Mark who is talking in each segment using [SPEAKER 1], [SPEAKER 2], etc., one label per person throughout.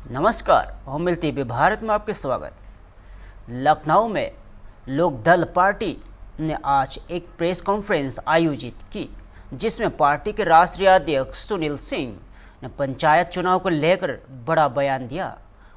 [SPEAKER 1] नमस्कार, होमिल टीवी भारत में आपके स्वागत। लखनऊ में लोकदल पार्टी ने आज एक प्रेस कॉन्फ्रेंस आयोजित की, जिसमें पार्टी के राष्ट्रीय अध्यक्ष सुनील सिंह ने पंचायत चुनाव को लेकर बड़ा बयान दिया।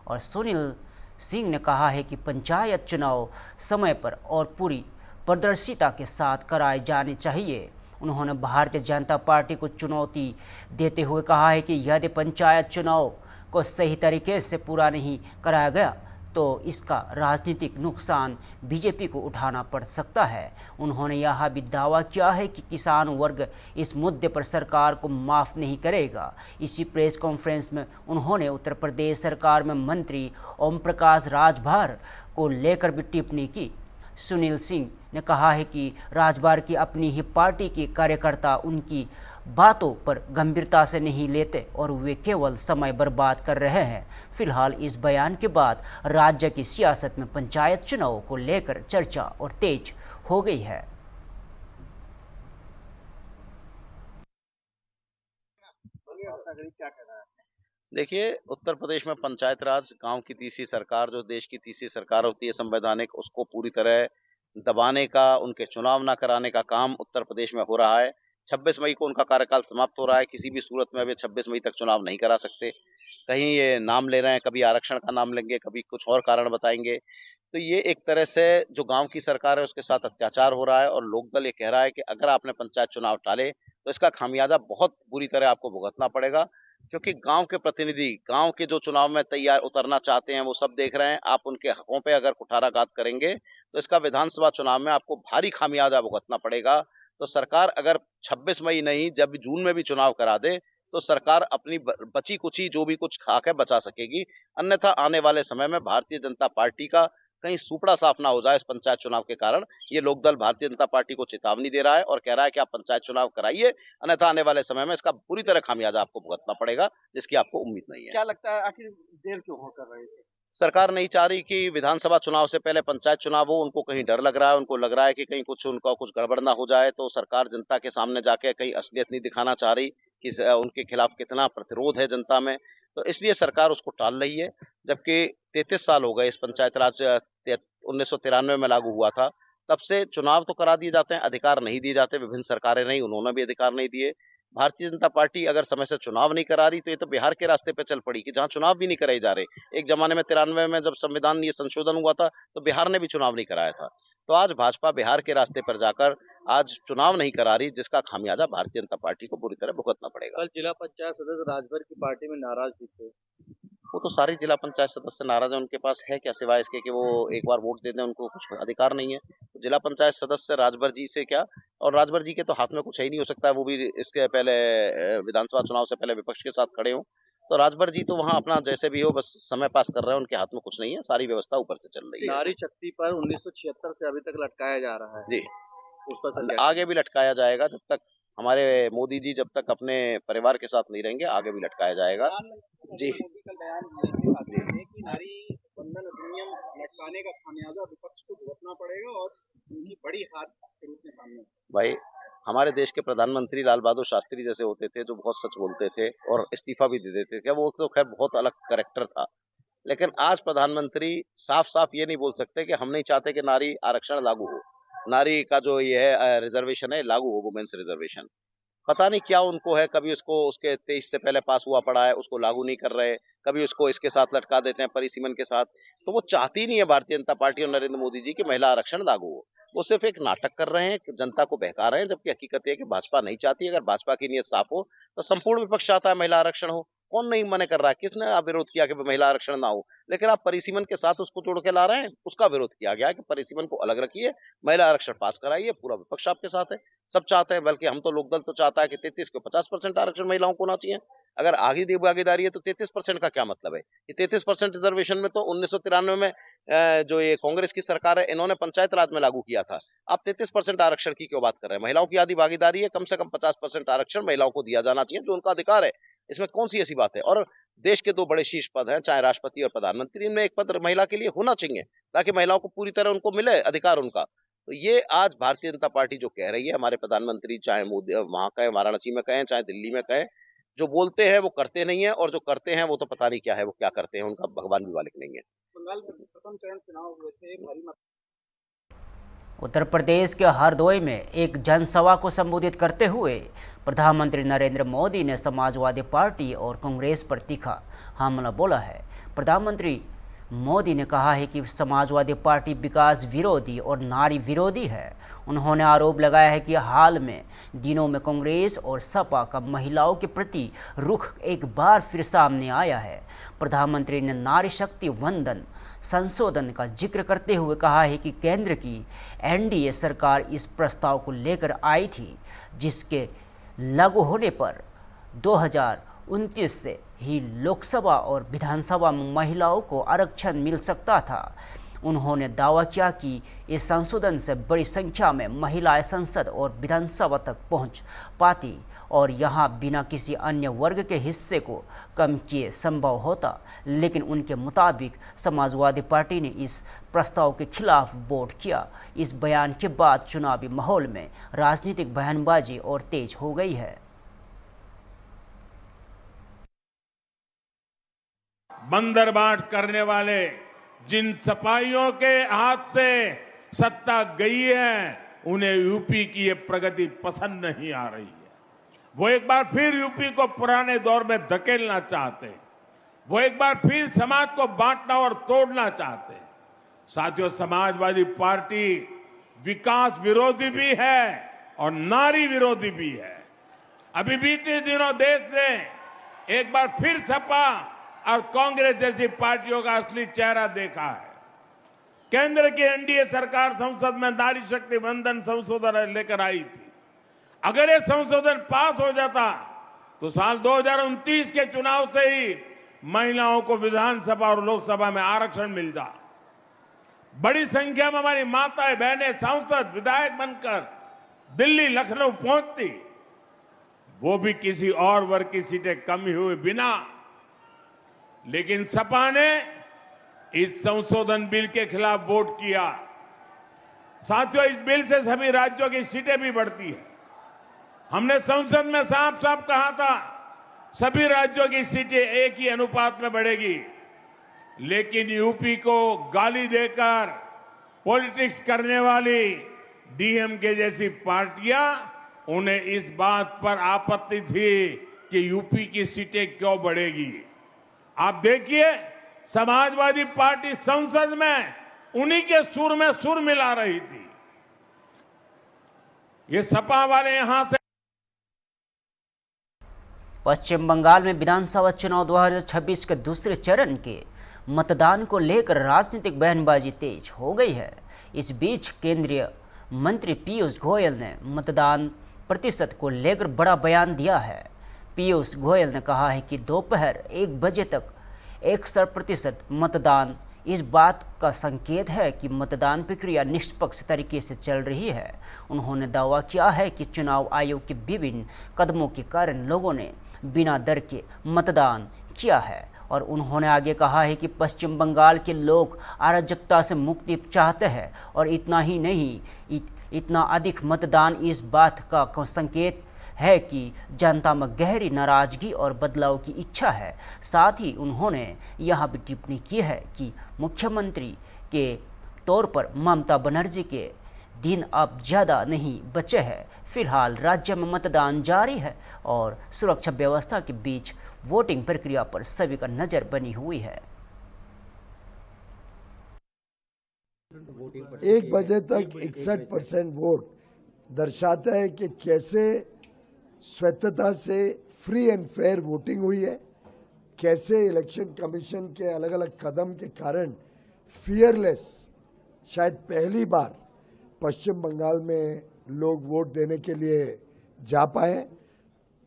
[SPEAKER 1] और सुनील सिंह ने कहा है कि पंचायत चुनाव समय पर और पूरी पारदर्शिता के साथ कराए जाने चाहिए। उन्होंने भारतीय जनता पार्टी को चुनौती देते हुए कहा है कि यदि पंचायत चुनाव को सही तरीके से पूरा नहीं कराया गया तो इसका राजनीतिक नुकसान बीजेपी को उठाना पड़ सकता है। उन्होंने यह भी दावा किया है कि किसान वर्ग इस मुद्दे पर सरकार को माफ़ नहीं करेगा। इसी प्रेस कॉन्फ्रेंस में उन्होंने उत्तर प्रदेश सरकार में मंत्री ओम प्रकाश राजभर को लेकर भी टिप्पणी की। सुनील सिंह ने कहा है कि राजभर की अपनी ही पार्टी के कार्यकर्ता उनकी बातों पर गंभीरता से नहीं लेते और वे केवल समय बर्बाद कर रहे हैं। फिलहाल इस बयान के बाद राज्य की सियासत में पंचायत चुनाव को लेकर चर्चा और तेज हो गई है।
[SPEAKER 2] देखिए, उत्तर प्रदेश में पंचायत राज गांव की तीसरी सरकार, जो देश की तीसरी सरकार होती है संवैधानिक, उसको पूरी तरह दबाने का, उनके चुनाव ना कराने का काम उत्तर प्रदेश में हो रहा है। 26 मई को उनका कार्यकाल समाप्त हो रहा है। किसी भी सूरत में अब ये 26 मई तक चुनाव नहीं करा सकते। कहीं ये नाम ले रहे हैं, कभी आरक्षण का नाम लेंगे, कभी कुछ और कारण बताएंगे। तो ये एक तरह से जो गांव की सरकार है उसके साथ अत्याचार हो रहा है और लोकदल ये कह रहा है कि अगर आपने पंचायत चुनाव टाले तो इसका खामियाजा बहुत बुरी तरह आपको भुगतना पड़ेगा, क्योंकि गांव के प्रतिनिधि गांव के जो चुनाव में तैयार उतरना चाहते हैं वो सब देख रहे हैं। आप उनके हकों पे अगर कुठाराघात करेंगे तो इसका विधानसभा चुनाव में आपको भारी खामियाजा भुगतना पड़ेगा। तो सरकार अगर 26 मई नहीं, जब जून में भी चुनाव करा दे तो सरकार अपनी बची कुची जो भी कुछ खा के बचा सकेगी। अन्यथा आने वाले समय में भारतीय जनता पार्टी का कहीं सुपड़ा साफ ना हो जाए इस पंचायत चुनाव के कारण। ये लोकदल भारतीय जनता पार्टी को चेतावनी दे रहा है और कह रहा है कि आप पंचायत चुनाव कराइए, अन्यथा आने वाले समय में इसका बुरी तरह खामियाजा आपको भुगतना पड़ेगा, जिसकी आपको उम्मीद नहीं है।
[SPEAKER 3] क्या लगता है आखिर देर क्यों हो कर रहे थे?
[SPEAKER 2] सरकार नहीं चाह रही कि विधानसभा चुनाव से पहले पंचायत चुनाव हो। उनको कहीं डर लग रहा है, उनको लग रहा है कि कहीं कुछ उनका कुछ गड़बड़ ना हो जाए। तो सरकार जनता के सामने जाके कहीं असलियत नहीं दिखाना चाह रही कि उनके खिलाफ कितना प्रतिरोध है जनता में। तो इसलिए सरकार उसको टाल रही है। जबकि 33 साल हो गए इस पंचायत राज 1993 में लागू हुआ था, तब से चुनाव तो करा दिए जाते हैं, अधिकार नहीं दिए जाते। विभिन्न सरकारें रही, उन्होंने भी अधिकार नहीं दिए। भारतीय जनता पार्टी अगर समय से चुनाव नहीं करा रही तो ये तो बिहार के रास्ते पे चल पड़ी कि जहां चुनाव भी नहीं कराए जा रहे। एक जमाने में 93 में जब संविधान ये संशोधन हुआ था तो बिहार ने भी चुनाव नहीं कराया था। तो आज भाजपा बिहार के रास्ते पर जाकर आज चुनाव नहीं करा रही, जिसका खामियाजा भारतीय जनता पार्टी को बुरी तरह भुगतना पड़ेगा।
[SPEAKER 3] कल जिला पंचायत सदस्य राजभर की पार्टी में नाराज भी थे।
[SPEAKER 2] वो तो सारे जिला पंचायत सदस्य नाराज हैं। उनके पास है क्या सिवाय इसके कि वो एक बार वोट दे दें, उनको कुछ अधिकार नहीं है। तो जिला पंचायत सदस्य राजभर जी से क्या, और राजभर जी के तो हाथ में कुछ है ही नहीं हो सकता है। वो भी इसके पहले विधानसभा चुनाव से पहले विपक्ष के साथ खड़े हों। तो राजभर जी तो वहां अपना जैसे भी हो बस समय पास कर रहे हैं, उनके हाथ में कुछ नहीं है। सारी व्यवस्था ऊपर से चल रही है।
[SPEAKER 3] नारी शक्ति पर 1976 से अभी तक लटकाया जा रहा है।
[SPEAKER 2] जी,
[SPEAKER 3] उस पर सर क्या
[SPEAKER 2] आगे भी लटकाया जाएगा। जब तक हमारे मोदी जी जब तक अपने परिवार के साथ नहीं रहेंगे, आगे भी लटकाया जाएगा। जी,
[SPEAKER 3] मोदी कल बयान दिए थे कि नारी बंधन अधिनियम लटकाने का खामियाजा विपक्ष को भुगतना पड़ेगा और उनकी बड़ी हार के रूप में सामने।
[SPEAKER 2] भाई, हमारे देश के प्रधानमंत्री लाल बहादुर शास्त्री जैसे होते थे, जो बहुत सच बोलते थे और इस्तीफा भी दे देते थे। वो तो खैर बहुत अलग कैरेक्टर था। लेकिन आज प्रधानमंत्री साफ-साफ ये नहीं बोल सकते कि हम नहीं चाहते कि नारी आरक्षण लागू हो। नारी का जो ये है रिजर्वेशन है लागू हो, वुमेन्स रिजर्वेशन। पता नहीं क्या उनको है, कभी उसको उसके 23 से पहले पास हुआ पड़ा है, उसको लागू नहीं कर रहे, कभी उसको इसके साथ लटका देते हैं परिसीमन के साथ। तो वो चाहती नहीं है भारतीय जनता पार्टी और नरेंद्र मोदी जी की महिला आरक्षण लागू हो। वो सिर्फ एक नाटक कर रहे हैं, जनता को बहका रहे हैं, जबकि हकीकत ये है कि भाजपा नहीं चाहती। अगर भाजपा की नीयत साफ हो तो संपूर्ण विपक्ष चाहता है महिला आरक्षण हो। कौन नहीं मना कर रहा है? किसने विरोध किया कि महिला आरक्षण ना हो? लेकिन आप परिसीमन के साथ उसको जोड़ के ला रहे हैं, उसका विरोध किया गया कि परिसीमन को अलग रखिए, महिला आरक्षण पास कराइए। पूरा विपक्ष आपके साथ है, सब चाहते हैं। बल्कि हम तो लोकदल तो चाहता है कि 33 को 50% आरक्षण महिलाओं को होना चाहिए। अगर आगे दी भागीदारी है तो 33% का क्या मतलब है? ये 33% रिजर्वेशन में तो 1993 में जो ये कांग्रेस की सरकार है, इन्होंने पंचायत राज में लागू किया था। आप 33% आरक्षण की क्यों बात कर रहे हैं? महिलाओं की आधी भागीदारी है, कम से कम 50% आरक्षण महिलाओं को दिया जाना चाहिए, जो उनका अधिकार है। इसमें कौन सी ऐसी बात है? और देश के 2 बड़े शीर्ष पद हैं, चाहे राष्ट्रपति और प्रधानमंत्री, इनमें एक पद महिला के लिए होना चाहिए, ताकि महिलाओं को पूरी तरह उनको मिले अधिकार उनका। तो ये आज भारतीय जनता पार्टी जो कह रही है, हमारे प्रधानमंत्री चाहे मोदी वहां कहें, वाराणसी में कहें, चाहे दिल्ली में कहें, जो बोलते हैं वो करते नहीं है, और जो करते हैं वो तो पता नहीं क्या है, वो क्या करते हैं, उनका भगवान भी मालिक नहीं है।
[SPEAKER 3] बंगाल में प्रथम चरण चुनाव हुए थे, भारी मात्रा
[SPEAKER 1] उत्तर प्रदेश के हरदोई में एक जनसभा को संबोधित करते हुए प्रधानमंत्री नरेंद्र मोदी ने समाजवादी पार्टी और कांग्रेस पर तीखा हमला बोला है। प्रधानमंत्री मोदी ने कहा है कि समाजवादी पार्टी विकास विरोधी और नारी विरोधी है। उन्होंने आरोप लगाया है कि हाल में दिनों में कांग्रेस और सपा का महिलाओं के प्रति रुख एक बार फिर सामने आया है। प्रधानमंत्री ने नारी शक्ति वंदन संशोधन का जिक्र करते हुए कहा है कि केंद्र की एनडीए सरकार इस प्रस्ताव को लेकर आई थी, जिसके लागू होने पर 2029 से ही लोकसभा और विधानसभा में महिलाओं को आरक्षण मिल सकता था। उन्होंने दावा किया कि इस संशोधन से बड़ी संख्या में महिलाएं संसद और विधानसभा तक पहुंच पाती और यहां बिना किसी अन्य वर्ग के हिस्से को कम किए संभव होता। लेकिन उनके मुताबिक समाजवादी पार्टी ने इस प्रस्ताव के खिलाफ वोट किया। इस बयान के बाद चुनावी माहौल में राजनीतिक बयानबाजी और तेज हो गई है।
[SPEAKER 4] बंदरबाट करने वाले जिन सपाइयों के हाथ से सत्ता गई है, उन्हें यूपी की ये प्रगति पसंद नहीं आ रही है। वो एक बार फिर यूपी को पुराने दौर में धकेलना चाहते हैं। वो एक बार फिर समाज को बांटना और तोड़ना चाहते हैं। साथियों, समाजवादी पार्टी विकास विरोधी भी है और नारी विरोधी भी है। अभी बीते दिनों देश ने एक बार फिर सपा और कांग्रेस जैसी पार्टियों का असली चेहरा देखा है। केंद्र की एनडीए सरकार संसद में नारी शक्ति वंदन संशोधन लेकर आई थी। अगर ये संशोधन पास हो जाता तो साल 2029 के चुनाव से ही महिलाओं को विधानसभा और लोकसभा में आरक्षण मिल जा। बड़ी संख्या में हमारी माताएं बहनें सांसद विधायक बनकर दिल्ली लखनऊ पहुंचती, वो भी किसी और वर्ग की सीटें कमी हुए बिना। लेकिन सपा ने इस संशोधन बिल के खिलाफ वोट किया। साथियों, इस बिल से सभी राज्यों की सीटें भी बढ़ती है। हमने संसद में साफ साफ कहा था सभी राज्यों की सीटें एक ही अनुपात में बढ़ेगी। लेकिन यूपी को गाली देकर पॉलिटिक्स करने वाली डीएमके जैसी पार्टियां, उन्हें इस बात पर आपत्ति थी कि यूपी की सीटें क्यों बढ़ेगी। आप देखिए, समाजवादी पार्टी संसद में उन्हीं के सुर में सुर मिला रही थी। ये सपा वाले यहां से
[SPEAKER 1] पश्चिम बंगाल में विधानसभा चुनाव 2026 के दूसरे चरण के मतदान को लेकर राजनीतिक बयानबाजी तेज हो गई है। इस बीच केंद्रीय मंत्री पीयूष गोयल ने मतदान प्रतिशत को लेकर बड़ा बयान दिया है। पीयूष गोयल ने कहा है कि दोपहर 1 बजे तक 61% मतदान इस बात का संकेत है कि मतदान प्रक्रिया निष्पक्ष तरीके से चल रही है। उन्होंने दावा किया है कि चुनाव आयोग के विभिन्न कदमों के कारण लोगों ने बिना डर के मतदान किया है और उन्होंने आगे कहा है कि पश्चिम बंगाल के लोग अराजकता से मुक्ति चाहते हैं और इतना ही नहीं, इतना अधिक मतदान इस बात का संकेत है कि जनता में गहरी नाराजगी और बदलाव की इच्छा है। साथ ही उन्होंने यह भी टिप्पणी की है कि मुख्यमंत्री के तौर पर ममता बनर्जी के दिन अब ज़्यादा नहीं बचे हैं। फिलहाल राज्य में मतदान जारी है और सुरक्षा व्यवस्था के बीच वोटिंग प्रक्रिया पर सभी का नज़र बनी हुई है।
[SPEAKER 5] 1 बजे तक 61% वोट दर्शाता है कि कैसे स्वतंत्रता से फ्री एंड फेयर वोटिंग हुई है, कैसे इलेक्शन कमीशन के अलग अलग कदम के कारण फियरलेस शायद पहली बार पश्चिम बंगाल में लोग वोट देने के लिए जा पाए।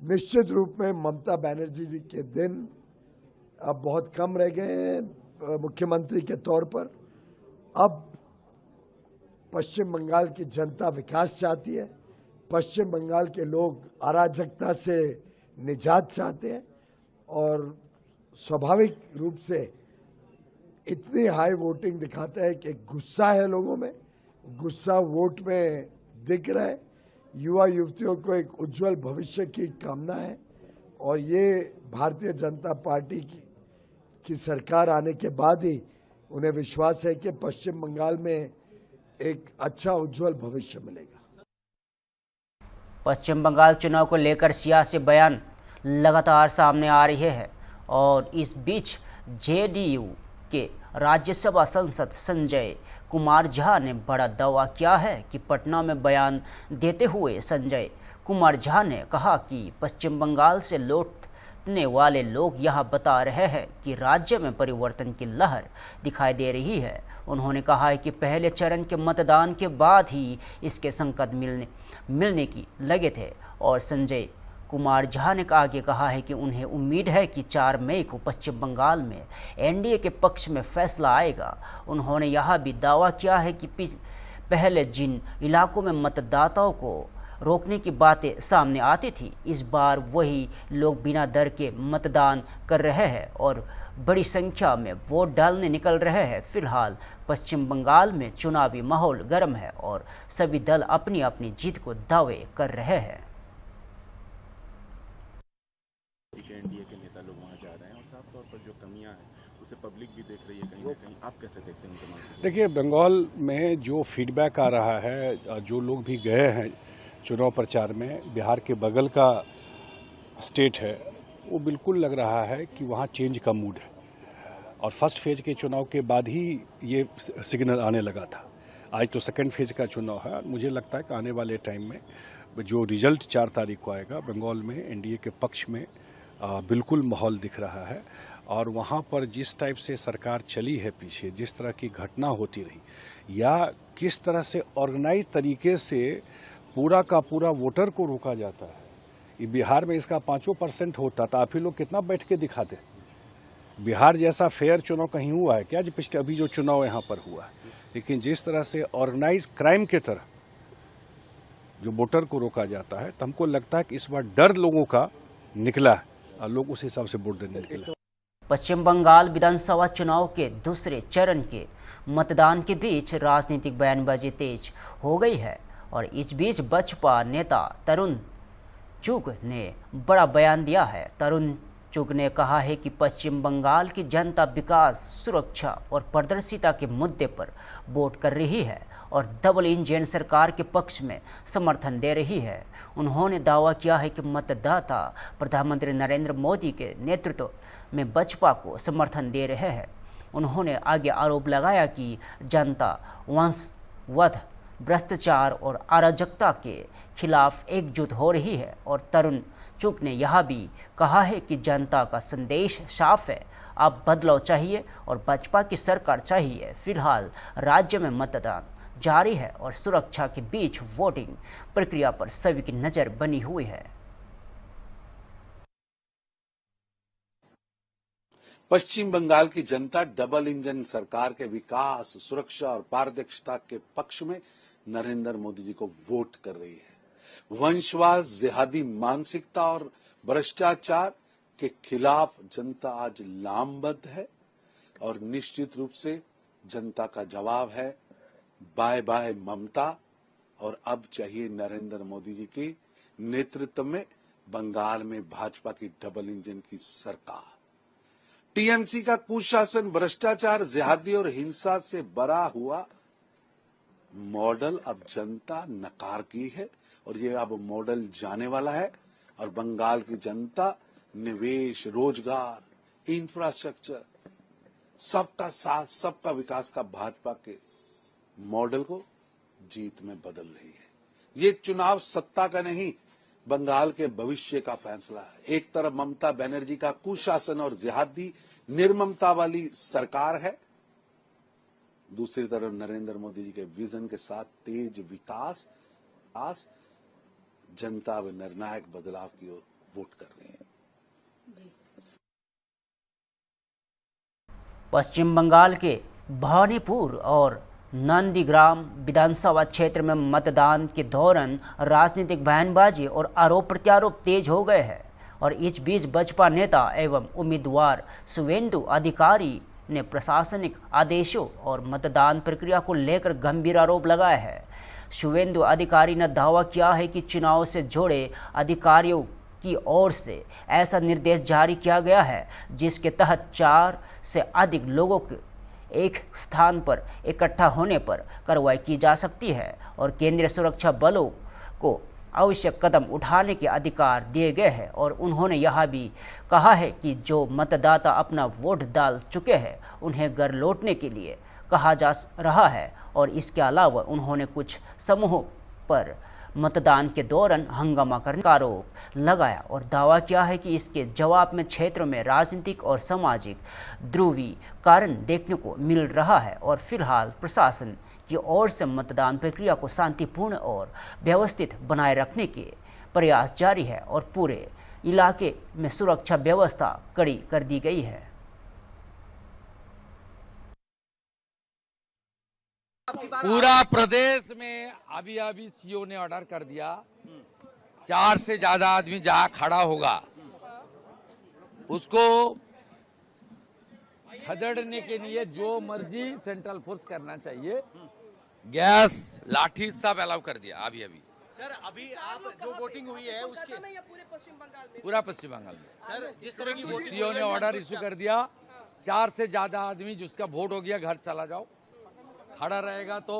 [SPEAKER 5] निश्चित रूप में ममता बनर्जी जी के दिन अब बहुत कम रह गए हैं मुख्यमंत्री के तौर पर। अब पश्चिम बंगाल की जनता विकास चाहती है, पश्चिम बंगाल के लोग अराजकता से निजात चाहते हैं और स्वाभाविक रूप से इतनी हाई वोटिंग दिखाता है कि गुस्सा है लोगों में, गुस्सा वोट में दिख रहा है। युवा युवतियों को एक उज्जवल भविष्य की कामना है और ये भारतीय जनता पार्टी की सरकार आने के बाद ही उन्हें विश्वास है कि पश्चिम बंगाल में एक अच्छा उज्जवल भविष्य मिलेगा।
[SPEAKER 1] पश्चिम बंगाल चुनाव को लेकर सियासी बयान लगातार सामने आ रहे हैं और इस बीच जेडीयू के राज्यसभा सांसद संजय कुमार झा ने बड़ा दावा किया है कि पटना में बयान देते हुए संजय कुमार झा ने कहा कि पश्चिम बंगाल से लौटने वाले लोग यह बता रहे हैं कि राज्य में परिवर्तन की लहर दिखाई दे रही है। उन्होंने कहा है कि पहले चरण के मतदान के बाद ही इसके संकेत मिलने की लगे थे और संजय कुमार झा ने आगे कहा है कि उन्हें उम्मीद है कि 4 मई को पश्चिम बंगाल में एनडीए के पक्ष में फैसला आएगा। उन्होंने यह भी दावा किया है कि पहले जिन इलाकों में मतदाताओं को रोकने की बातें सामने आती थी, इस बार वही लोग बिना डर के मतदान कर रहे हैं और बड़ी संख्या में वोट डालने निकल रहे हैं। फिलहाल पश्चिम बंगाल में चुनावी माहौल गर्म है और सभी दल अपनी अपनी जीत को दावे कर रहे हैं।
[SPEAKER 6] एनडीए के नेता लोग वहां जा रहे हैं और साफ तौर पर जो कमियां हैं उसे पब्लिक भी देख रही है कहीं ना कहीं। आप कैसे देखते हैं उनके मामले?
[SPEAKER 7] देखिए, बंगाल में जो फीडबैक आ रहा है, जो लोग भी गए हैं चुनाव प्रचार में, बिहार के बगल का स्टेट है, वो बिल्कुल लग रहा है कि वहाँ चेंज का मूड है और फर्स्ट फेज के चुनाव के बाद ही ये सिग्नल आने लगा था। आज तो सेकंड फेज का चुनाव है। मुझे लगता है कि आने वाले टाइम में जो रिजल्ट 4 तारीख को आएगा, बंगाल में एनडीए के पक्ष में बिल्कुल माहौल दिख रहा है और वहाँ पर जिस टाइप से सरकार चली है पीछे, जिस तरह की घटना होती रही या किस तरह से ऑर्गेनाइज तरीके से पूरा का पूरा वोटर को रोका जाता है। ये बिहार में इसका 5% होता था, आप ही लोग कितना बैठ के दिखाते। बिहार जैसा फेयर चुनाव कहीं हुआ है क्या? जो पिछले अभी जो चुनाव यहाँ पर हुआ है, लेकिन जिस तरह से ऑर्गेनाइज क्राइम के तरह जो वोटर को रोका जाता है, तो हमको लगता है कि इस बार डर लोगों का निकला है और लोग उस हिसाब से वोट देने निकले।
[SPEAKER 1] पश्चिम बंगाल विधानसभा चुनाव के दूसरे चरण के मतदान के बीच राजनीतिक बयानबाजी तेज हो गई है और इस बीच बसपा नेता तरुण चुग ने बड़ा बयान दिया है। तरुण चुग ने कहा है कि पश्चिम बंगाल की जनता विकास, सुरक्षा और पारदर्शिता के मुद्दे पर वोट कर रही है और डबल इंजन सरकार के पक्ष में समर्थन दे रही है। उन्होंने दावा किया है कि मतदाता प्रधानमंत्री नरेंद्र मोदी के नेतृत्व में बसपा को समर्थन दे रहे हैं। उन्होंने आगे आरोप लगाया कि जनता वंशवध, भ्रष्टाचार और अराजकता के खिलाफ एकजुट हो रही है और तरुण चुग ने यह भी कहा है कि जनता का संदेश साफ है, अब बदलाव चाहिए और भाजपा की सरकार चाहिए। फिलहाल राज्य में मतदान जारी है और सुरक्षा के बीच वोटिंग प्रक्रिया पर सभी की नजर बनी हुई है।
[SPEAKER 8] पश्चिम बंगाल की जनता डबल इंजन सरकार के विकास, सुरक्षा और पारदर्शिता के पक्ष में नरेंद्र मोदी जी को वोट कर रही है। वंशवाद, जिहादी मानसिकता और भ्रष्टाचार के खिलाफ जनता आज लामबद्ध है और निश्चित रूप से जनता का जवाब है बाय बाय ममता और अब चाहिए नरेंद्र मोदी जी के नेतृत्व में बंगाल में भाजपा की डबल इंजन की सरकार। टीएमसी का कुशासन, भ्रष्टाचार, जिहादी और हिंसा से भरा हुआ मॉडल अब जनता नकार की है और ये अब मॉडल जाने वाला है और बंगाल की जनता निवेश, रोजगार, इंफ्रास्ट्रक्चर, सबका साथ, सबका विकास का भाजपा के मॉडल को जीत में बदल रही है। ये चुनाव सत्ता का नहीं, बंगाल के भविष्य का फैसला है। एक तरफ ममता बनर्जी का कुशासन और जिहादी निर्ममता वाली सरकार है, दूसरी तरफ नरेंद्र मोदी जी के विजन के साथ तेज विकास, जनता व निर्णायक बदलाव की ओर वोट कर रही है।
[SPEAKER 1] पश्चिम बंगाल के भवानीपुर और नंदीग्राम विधानसभा क्षेत्र में मतदान के दौरान राजनीतिक बयानबाजी और आरोप प्रत्यारोप तेज हो गए हैं और इस बीच बसपा नेता एवं उम्मीदवार शुवेंदु अधिकारी ने प्रशासनिक आदेशों और मतदान प्रक्रिया को लेकर गंभीर आरोप लगाए हैं। शुवेंदु अधिकारी ने दावा किया है कि चुनाव से जुड़े अधिकारियों की ओर से ऐसा निर्देश जारी किया गया है जिसके तहत 4 से अधिक लोगों के एक स्थान पर इकट्ठा होने पर कार्रवाई की जा सकती है और केंद्रीय सुरक्षा बलों को आवश्यक कदम उठाने के अधिकार दिए गए हैं। और उन्होंने यह भी कहा है कि जो मतदाता अपना वोट डाल चुके हैं उन्हें घर लौटने के लिए कहा जा रहा है। और इसके अलावा उन्होंने कुछ समूहों पर मतदान के दौरान हंगामा करने का आरोप लगाया और दावा किया है कि इसके जवाब में क्षेत्रों में राजनीतिक और सामाजिक ध्रुवीकरण देखने को मिल रहा है। और फिलहाल प्रशासन की ओर से मतदान प्रक्रिया को शांतिपूर्ण और व्यवस्थित बनाए रखने के प्रयास जारी है और पूरे इलाके में सुरक्षा व्यवस्था कड़ी कर दी गई है।
[SPEAKER 9] पूरा प्रदेश में अभी सीओ ने ऑर्डर कर दिया 4 से ज्यादा आदमी जहां खड़ा होगा उसको खदेड़ने के लिए जो मर्जी सेंट्रल फोर्स करना चाहिए। गैस लाठी सब अलाउ कर दिया अभी।
[SPEAKER 10] सर अभी आप जो वोटिंग हुई है उसके
[SPEAKER 9] पूरा पश्चिम बंगाल में
[SPEAKER 10] सर जिस तरह की वोटिंग
[SPEAKER 9] सीओ ने ऑर्डर इश्यू कर दिया 4 से ज्यादा आदमी जिसका वोट हो गया घर चला जाओ, खड़ा रहेगा तो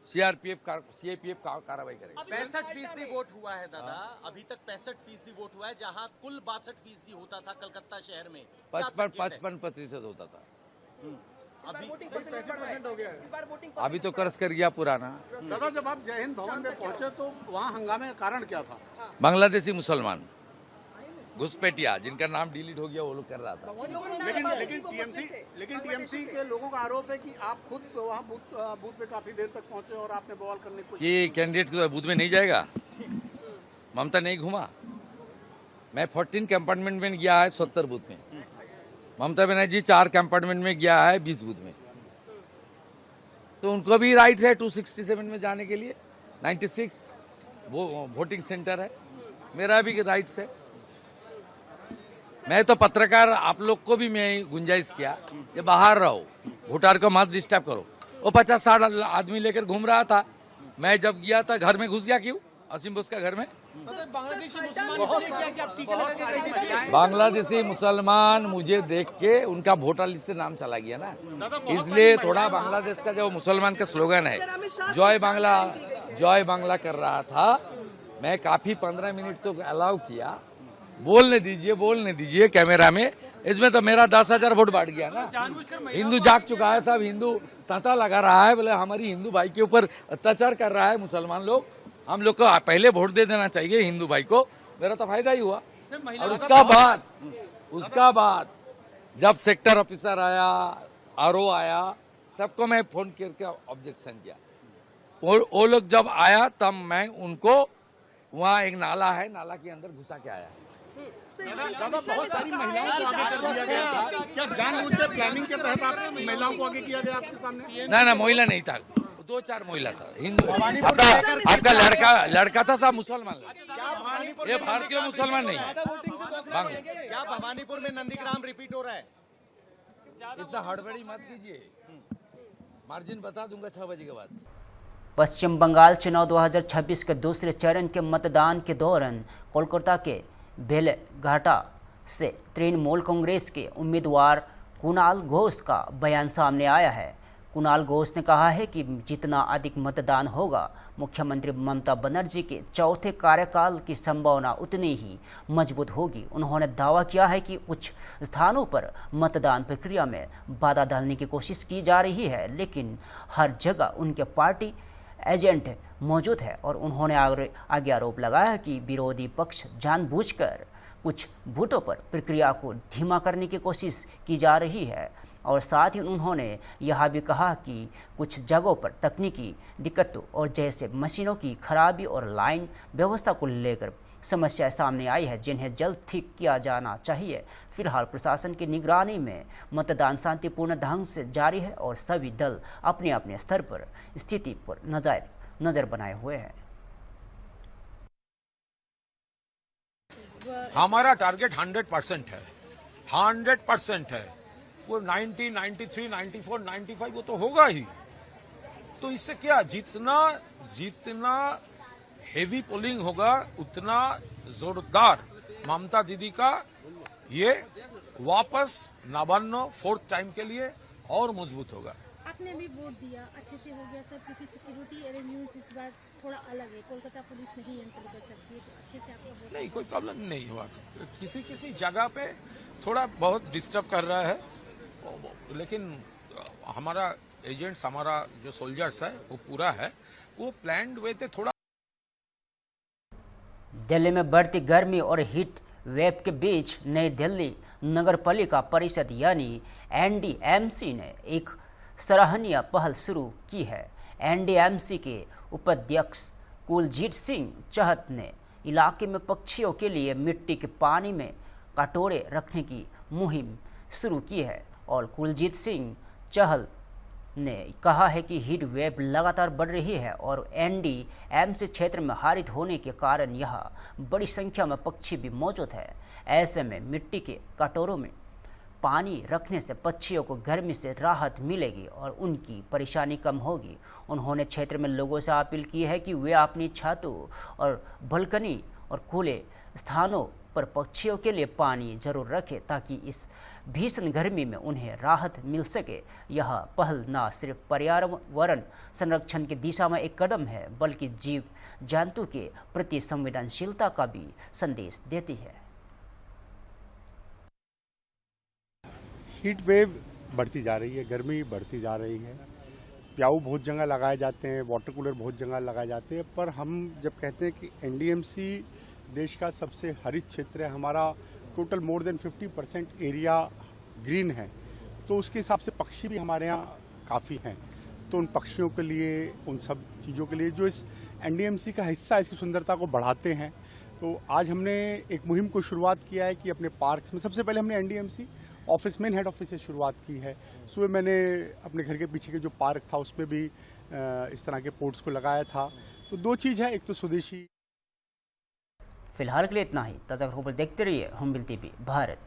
[SPEAKER 9] सीआरपीएफ कार्रवाई करेगी।
[SPEAKER 10] 65% वोट हुआ है दादा, अभी तक 65% वोट हुआ है जहां कुल 62% होता था कलकत्ता शहर में
[SPEAKER 9] 55% होता था।
[SPEAKER 10] अभी 65% हो गया है।
[SPEAKER 9] अभी तो कर्ज कर गया पुराना।
[SPEAKER 8] दादा जब आप जय हिंद भवन में पहुंचे तो वहाँ हंगामे का कारण क्या था?
[SPEAKER 9] बांग्लादेशी मुसलमान घुसपैठिया जिनका नाम डिलीट हो गया वो लोग कर रहा था।
[SPEAKER 8] लेकिन टीएमसी के लोगों का आरोप है कि आप खुद वहाँ बूथ पे काफी देर तक पहुंचे और आपने बवाल करने की कोशिश
[SPEAKER 9] कि कैंडिडेट के बूथ में नहीं जाएगा। ममता नहीं घुमा, मैं 14 कंपार्टमेंट में गया है 70 बूथ में। ममता बनर्जी 4 कंपार्टमेंट में गया है 20 बूथ में। तो उनको भी राइट है 267 में जाने के लिए। 96 वो वोटिंग सेंटर है, मेरा भी राइट्स है। मैं तो पत्रकार आप लोग को भी मैं गुंजाइश किया कि बाहर रहो, वोटर को मत डिस्टर्ब करो। वो 50-60 आदमी लेकर घूम रहा था, मैं जब गया था घर में घुस गया। क्यों? असीम बोस का घर में बांग्लादेशी मुसलमान मुझे देख के उनका वोटर लिस्ट से नाम चला गया ना, इसलिए थोड़ा बांग्लादेश का जो मुसलमान का स्लोगन है जय बांग्ला कर रहा था। मैं काफी 15 मिनट तो अलाउ किया, बोलने दीजिए कैमरा में। इसमें तो मेरा 10,000 वोट बढ़ गया ना। हिंदू जाग चुका है, सब हिंदू तांता लगा रहा है, बोले हमारी हिंदू भाई के ऊपर अत्याचार कर रहा है मुसलमान लोग। हम लोग को पहले वोट दे देना चाहिए हिंदू भाई को, मेरा तो फायदा ही हुआ। और उसका बाद जब सेक्टर ऑफिसर आया, आरओ आया, सबको मैं फोन करके ऑब्जेक्शन किया। वो लोग जब आया तब मैं उनको वहाँ एक नाला है, नाला के अंदर घुसा के आया।
[SPEAKER 8] दादा बहुत सारी महिलाओं को आगे कर दिया गया था, क्या जानबूझकर प्लानिंग के तहत आप महिलाओं को आगे किया गया आपके सामने?
[SPEAKER 9] ना महिला नहीं था, 2-4 महिला था। हिंदू आपका लड़का था, सब मुसलमान लोग, ये भारतीय मुसलमान नहीं है।
[SPEAKER 10] क्या भवानीपुर में नंदीग्राम रिपीट हो रहा है?
[SPEAKER 9] इतना हड़बड़ी मत कीजिए, मार्जिन बता दूंगा 6 बजे के बाद।
[SPEAKER 1] पश्चिम बंगाल चुनाव 2026 के दूसरे चरण के मतदान के दौरान कोलकाता के बेलघाटा से तृणमूल कांग्रेस के उम्मीदवार कुणाल घोष का बयान सामने आया है। कुणाल घोष ने कहा है कि जितना अधिक मतदान होगा, मुख्यमंत्री ममता बनर्जी के चौथे कार्यकाल की संभावना उतनी ही मजबूत होगी। उन्होंने दावा किया है कि कुछ स्थानों पर मतदान प्रक्रिया में बाधा डालने की कोशिश की जा रही है, लेकिन हर जगह उनके पार्टी एजेंट मौजूद है। और उन्होंने आगे आरोप लगाया कि विरोधी पक्ष जानबूझकर कुछ बूथों पर प्रक्रिया को धीमा करने की कोशिश की जा रही है। और साथ ही उन्होंने यह भी कहा कि कुछ जगहों पर तकनीकी दिक्कतों और जैसे मशीनों की खराबी और लाइन व्यवस्था को लेकर समस्याएं सामने आई है, जिन्हें जल्द ठीक किया जाना चाहिए। फिलहाल प्रशासन की निगरानी में मतदान शांतिपूर्ण ढंग से जारी है और सभी दल अपने अपने स्तर पर स्थिति पर नजर बनाए हुए हैं।
[SPEAKER 11] हमारा टारगेट 100% है, 100% है। वो 90, 93, 94, 95 वो तो होगा ही। तो इससे क्या, जितना हेवी पोलिंग होगा उतना जोरदार ममता दीदी का ये वापस नवान्न फोर्थ टाइम के लिए और मजबूत होगा।
[SPEAKER 12] आपने भी वोट दिया, अच्छे से हो गया सब, क्योंकि सिक्योरिटी अरेंजमेंट्स इस बार थोड़ा अलग है, कोलकाता पुलिस नहीं एंटर कर सकती है, तो अच्छे से आपका वोट
[SPEAKER 11] नहीं, कोई प्रॉब्लम नहीं हुआ। किसी किसी जगह पे थोड़ा बहुत डिस्टर्ब कर रहा है, लेकिन हमारा एजेंट्स, हमारा जो सोल्जर्स है वो पूरा है, वो प्लान्ड वे थे। थोड़ा
[SPEAKER 1] दिल्ली में बढ़ती गर्मी और हीट वेव के बीच नई दिल्ली नगर पालिका परिषद यानी एनडीएमसी ने एक सराहनीय पहल शुरू की है। एनडीएमसी के उपाध्यक्ष कुलजीत सिंह चहल ने इलाके में पक्षियों के लिए मिट्टी के पानी में कटोरे रखने की मुहिम शुरू की है और कुलजीत सिंह चहल ने कहा है कि हीट वेव लगातार बढ़ रही है और एनडीएमसी क्षेत्र में हरित होने के कारण यहाँ बड़ी संख्या में पक्षी भी मौजूद है। ऐसे में मिट्टी के कटोरों में पानी रखने से पक्षियों को गर्मी से राहत मिलेगी और उनकी परेशानी कम होगी। उन्होंने क्षेत्र में लोगों से अपील की है कि वे अपनी छतों और बालकनी और खुले स्थानों पर पक्षियों के लिए पानी जरूर रखें ताकि इस भीषण गर्मी में उन्हें राहत मिल सके। यह पहल न सिर्फ पर्यावरण संरक्षण की दिशा में एक कदम है बल्कि जीव जंतु के प्रति संवेदनशीलता का भी संदेश देती है।
[SPEAKER 7] हीट वेव बढ़ती जा रही है, गर्मी बढ़ती जा रही है, प्याऊ बहुत जगह लगाए जाते हैं, वाटर कूलर बहुत जगह लगाए जाते हैं, पर हम जब कहते हैं कि एनडीएमसी देश का सबसे हरित क्षेत्र है, हमारा total more than 50% area green है, तो उसके हिसाब से पक्षी भी हमारे यहाँ काफ़ी हैं। तो उन पक्षियों के लिए, उन सब चीज़ों के लिए जो इस एनडीएमसी का हिस्सा, इसकी सुंदरता को बढ़ाते हैं, तो आज हमने एक मुहिम को शुरुआत किया है कि अपने पार्क्स में सबसे पहले हमने NDMC office, main head office से शुरुआत की है। सुबह मैंने अपने घर के पीछे के जो पार्क था उसमें भी इस तरह के पोर्ट्स को लगाया था। तो दो चीज़ है, एक तो स्वदेशी।
[SPEAKER 1] फिलहाल के लिए इतना ही। ताज़ा खबर देखते रहिए हम टीवी भारत।